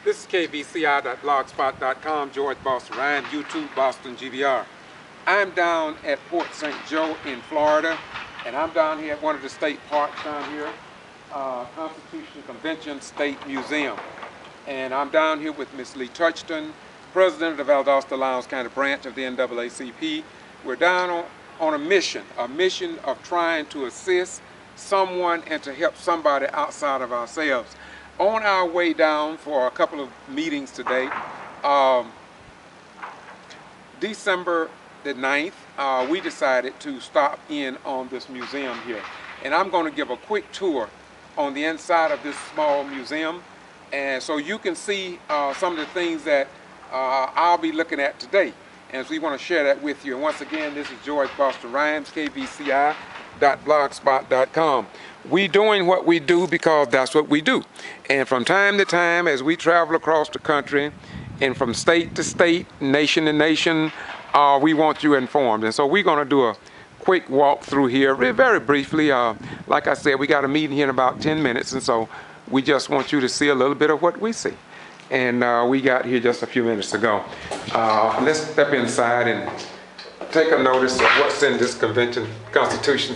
This is KVCI.blogspot.com, George Boston Ryan, YouTube Boston G.B.R. I'm down at Port St. Joe in Florida, and I'm down here at one of the state parks down here, Constitution Convention State Museum. And I'm down here with Miss Lee Touchton, President of the Valdosta Lowndes County branch of the NAACP. We're down on a mission of trying to assist someone and to help somebody outside of ourselves. On our way down for a couple of meetings today, December the 9th, we decided to stop in on this museum here. And I'm going to give a quick tour on the inside of this small museum, and so you can see some of the things that I'll be looking at today. And so we want to share that with you. And once again, this is George Boston Rhymes, KVCI.blogspot.com. We doing what we do because that's what we do. And from time to time, as we travel across the country, and from state to state, nation to nation, we want you informed. And so we're going to do a quick walk through here, very briefly. Like I said, we got a meeting here in about 10 minutes, and so we just want you to see a little bit of what we see. And we got here just a few minutes ago. Let's step inside and take a notice of what's in this convention, Constitution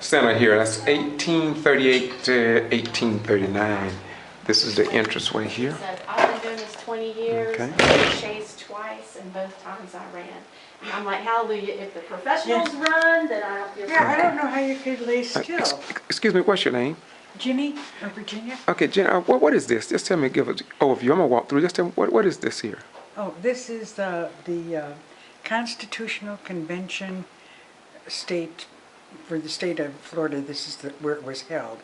Center here. That's 1838 to 1839. This is the entranceway here. I've been doing this 20 years. Okay. I chased twice, and both times I ran. And I'm like, hallelujah, if the professionals run, then I don't feel Yeah, I don't know how you could lay still. Excuse me, what's your name? Ginny or Virginia? Okay, Jen, what is this? Just tell me, give an overview. I'm going to walk through. Just tell me, what is this here? Oh, this is the Constitutional Convention state, for the state of Florida. This is where it was held.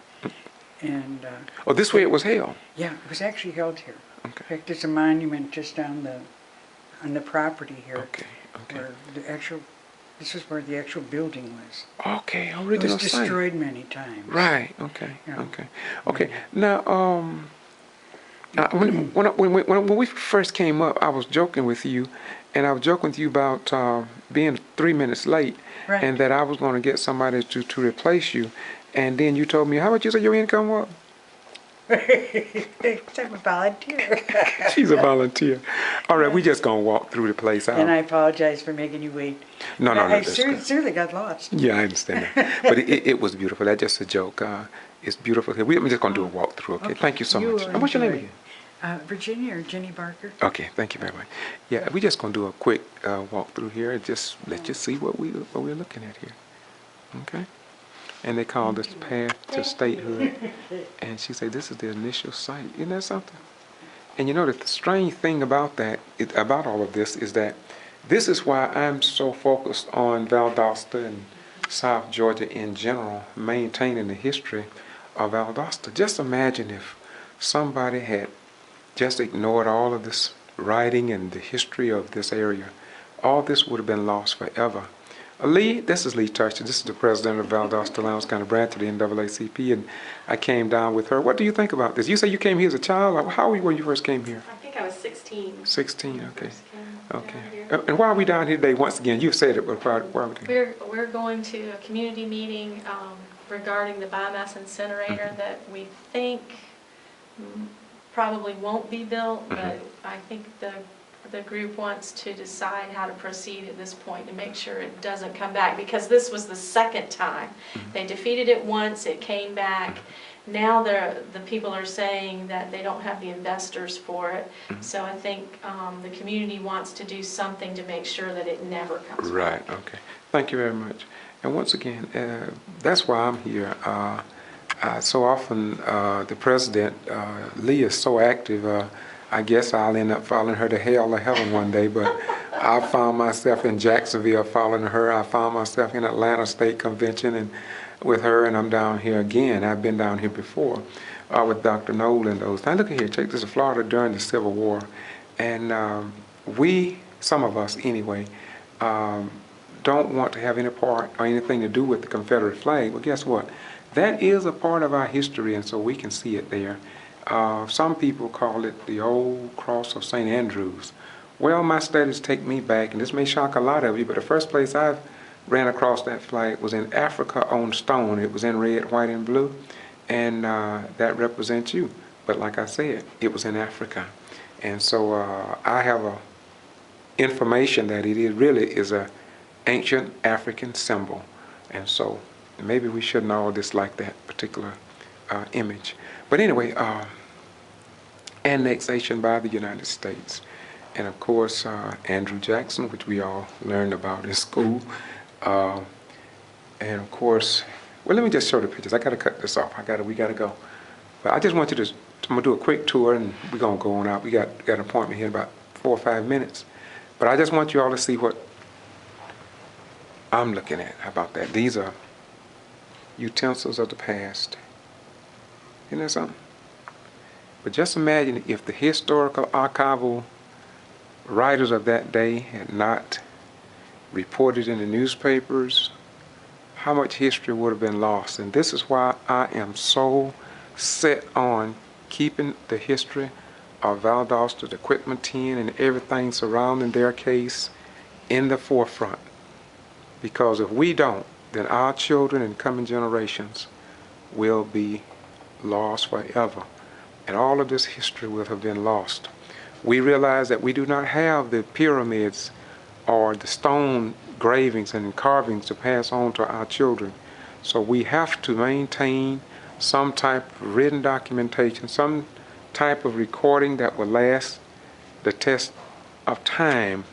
And Oh, this way it was held? yeah, it was actually held here. Okay. In fact, there's a monument just on the property here. Okay, okay. Where this is where the actual building was. Okay, It original was site. destroyed many times. Right, okay, Yeah. okay. Okay, now, when we first came up, I was joking with you, and I was joking with you about being 3 minutes late, Right. and that I was going to get somebody to replace you, and then you told me, how much you said your income was? I'm a volunteer. She's a volunteer. All right, we just going to walk through the place. And I apologize for making you wait. No, I that's good. seriously got lost. Yeah, I understand that. But it was beautiful. That's just a joke. It's beautiful here. We're just going to do a walkthrough, okay? Thank you so much. And what's your name again? Virginia or Jenny Barker. Okay, thank you very much. Yeah, we're just going to do a quick walkthrough here and just let you see what we're looking at here. Okay? And they call this path to statehood. And she said, this is the initial site. Isn't that something? And you know, the strange thing about that, about all of this, is that this is why I'm so focused on Valdosta and South Georgia in general, maintaining the history of Valdosta. Just imagine if somebody had just ignored all of this writing and the history of this area. All this would have been lost forever. Lee, this is Lee Touchton. This is the president of Valdosta Lowndes County branch of the NAACP, and I came down with her. What do you think about this? You say you came here as a child. How were you when you first came here? I think I was 16. 16, okay. Okay. Down And why are we down here today? Once again, you've said it, but why are we here. We're going to a community meeting regarding the biomass incinerator that we think probably won't be built, but I think the group wants to decide how to proceed at this point to make sure it doesn't come back, because this was the second time. They defeated it once, it came back. Now the people are saying that they don't have the investors for it. So I think the community wants to do something to make sure that it never comes back. Right, okay. Thank you very much. And once again, that's why I'm here. So often the president, Lee, is so active. I guess I'll end up following her to hell or heaven one day, but I found myself in Jacksonville following her. I found myself in Atlanta State Convention and with her, and I'm down here again. I've been down here before with Dr. Nolan. Those. Now look at here, check this, Florida during the Civil War. And we, some of us anyway, don't want to have any part or anything to do with the Confederate flag. But guess what? That is a part of our history, and so we can see it there. Some people call it the old cross of St. Andrews. Well, my studies take me back, and this may shock a lot of you, but the first place I've ran across that flag was in Africa on stone. It was in red, white, and blue, and that represents you. But like I said, it was in Africa. And so I have information that really is a ancient African symbol. And so maybe we shouldn't all dislike that particular image. But anyway, annexation by the United States. And of course, Andrew Jackson, which we all learned about in school. And of course, well, let me just show the pictures. I got to cut this off. We got to go. But I just want you to, I'm going to do a quick tour and we're going to go on out. We got an appointment here in about 4 or 5 minutes. But I just want you all to see what I'm looking at. How about that? These are utensils of the past. Isn't that something? But just imagine if the historical archival writers of that day had not reported in the newspapers, how much history would have been lost. And this is why I am so set on keeping the history of Valdosta, the Equipment 10, and everything surrounding their case in the forefront. Because if we don't, then our children and coming generations will be lost forever. And all of this history will have been lost. We realize that we do not have the pyramids or the stone gravings and carvings to pass on to our children. So we have to maintain some type of written documentation, some type of recording that will last the test of time.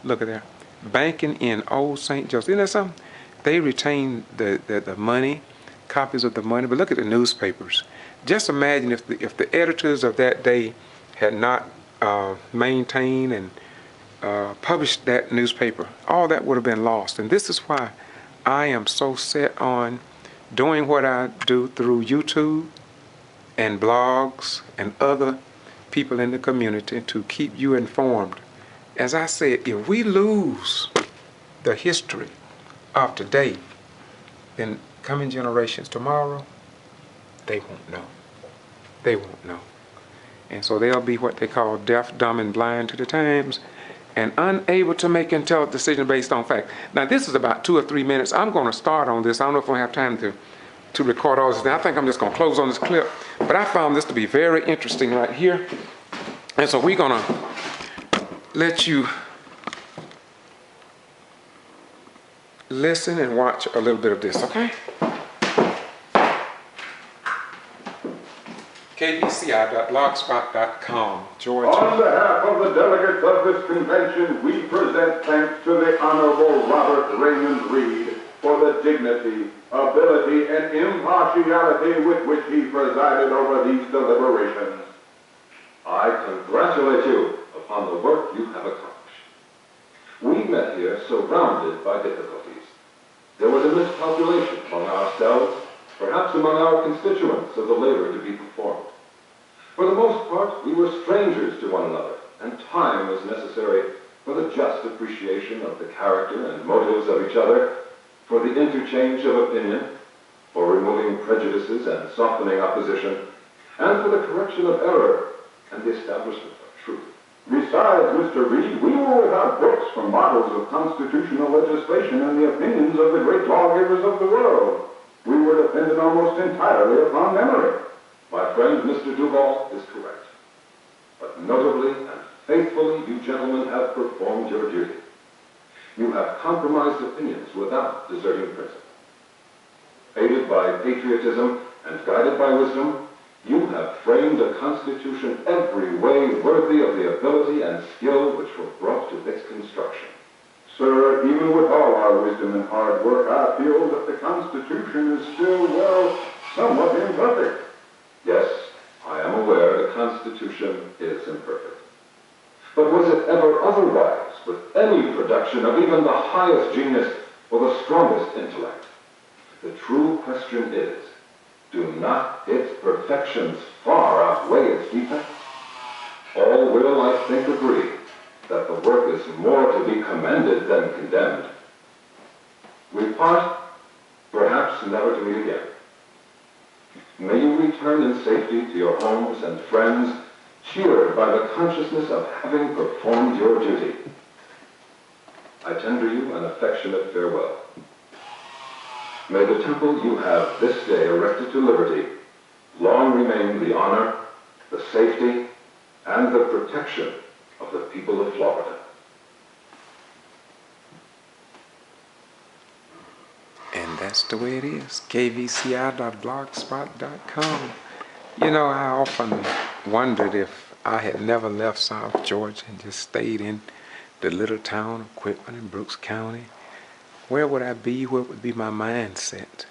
Look at that. Banking in Old St. Joseph. Isn't that something? They retain the money, copies of the money, but look at the newspapers. Just imagine if the editors of that day had not maintained and published that newspaper, all that would have been lost. And this is why I am so set on doing what I do through YouTube and blogs and other people in the community to keep you informed. As I said, if we lose the history of today, then coming generations tomorrow, they won't know. They won't know. And so they'll be what they call deaf, dumb, and blind to the times and unable to make intelligent decisions based on fact. Now, this is about 2 or 3 minutes. I'm going to start on this. I don't know if I have time to record all this. I think I'm just going to close on this clip. But I found this to be very interesting right here. And so we're going to let you listen and watch a little bit of this, okay? KVCI.blogspot.com, Georgia. On behalf of the delegates of this convention, we present thanks to the Honorable Robert Raymond Reed for the dignity, ability, and impartiality with which he presided over these deliberations. I congratulate you upon the work you have accomplished. We met here surrounded by difficulties. There was a miscalculation among ourselves, perhaps among our constituents, of the labor to be performed. For the most part, we were strangers to one another, and time was necessary for the just appreciation of the character and motives of each other, for the interchange of opinion, for removing prejudices and softening opposition, and for the correction of error and the establishment of truth. Besides, Mr. Reed, we were without books for models of constitutional legislation and the opinions of the great lawgivers of the world. We were dependent almost entirely upon memory. My friend, Mr. Duval, is correct. But notably and faithfully, you gentlemen have performed your duty. You have compromised opinions without deserting principle. Aided by patriotism and guided by wisdom, you have framed a constitution every way worthy of the ability and skill which were brought to its construction. Sir, even with all our wisdom and hard work, I feel that the Constitution is still, well, somewhat imperfect. Yes, I am aware the Constitution is imperfect. But was it ever otherwise with any production of even the highest genius or the strongest intellect? The true question is, do not its perfections far outweigh its defects? All will, I think, agree that the work is more to be commended than condemned. We part, perhaps never to meet again. May you return in safety to your homes and friends, cheered by the consciousness of having performed your duty. I tender you an affectionate farewell. May the temple you have this day erected to liberty long remain the honor the safety, and the protection of the people of Florida. And that's the way it is. KVCI.blogspot.com. You know, I often wondered if I had never left South Georgia and just stayed in the little town of Quitman in Brooks County. Where would I be? What would be my mindset?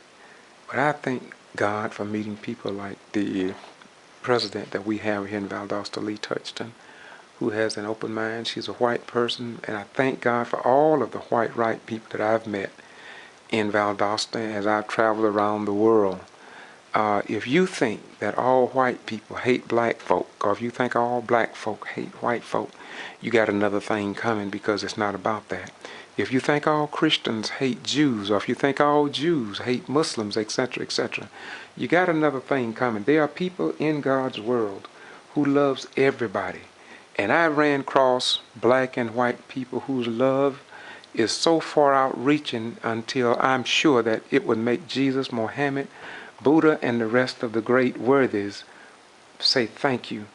But I thank God for meeting people like the president that we have here in Valdosta, Lee Touchton, who has an open mind. She's a white person, and I thank God for all of the white right people that I've met in Valdosta as I've traveled around the world. If you think that all white people hate black folk, or if you think all black folk hate white folk, you got another thing coming, because it's not about that. If you think all Christians hate Jews, or if you think all Jews hate Muslims, etc., etc., you got another thing coming. There are people in God's world who loves everybody. And I ran across black and white people whose love is so far outreaching until I'm sure that it would make Jesus, Mohammed, Buddha, and the rest of the great worthies say thank you.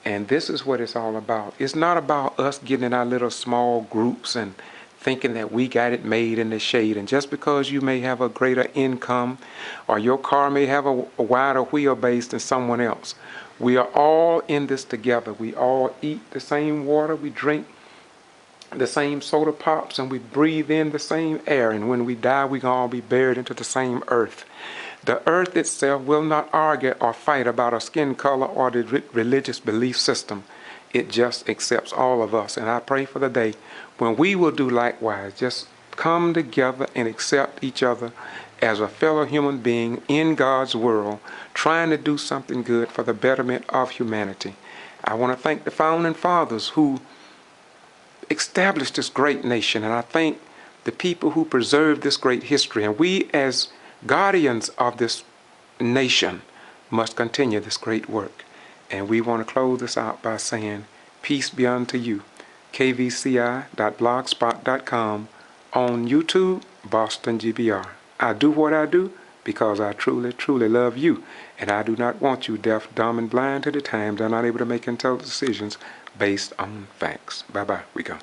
And this is what it's all about. It's not about us getting in our little small groups and thinking that we got it made in the shade. And just because you may have a greater income or your car may have a wider wheelbase than someone else, we are all in this together. We all eat the same water, we drink the same soda pops, and we breathe in the same air. And when we die, we can all be buried into the same earth. The earth itself will not argue or fight about our skin color or the religious belief system. It just accepts all of us. And I pray for the day when we will do likewise. Just come together and accept each other as a fellow human being in God's world, trying to do something good for the betterment of humanity. I want to thank the founding fathers who established this great nation, and I thank the people who preserved this great history. And we, as guardians of this nation, must continue this great work. And we want to close this out by saying, peace be unto you. KVCI.blogspot.com, on YouTube, Boston G.B.R. I do what I do because I truly, truly love you. And I do not want you deaf, dumb, and blind to the times and not able to make intelligent decisions based on facts. Bye-bye. We go.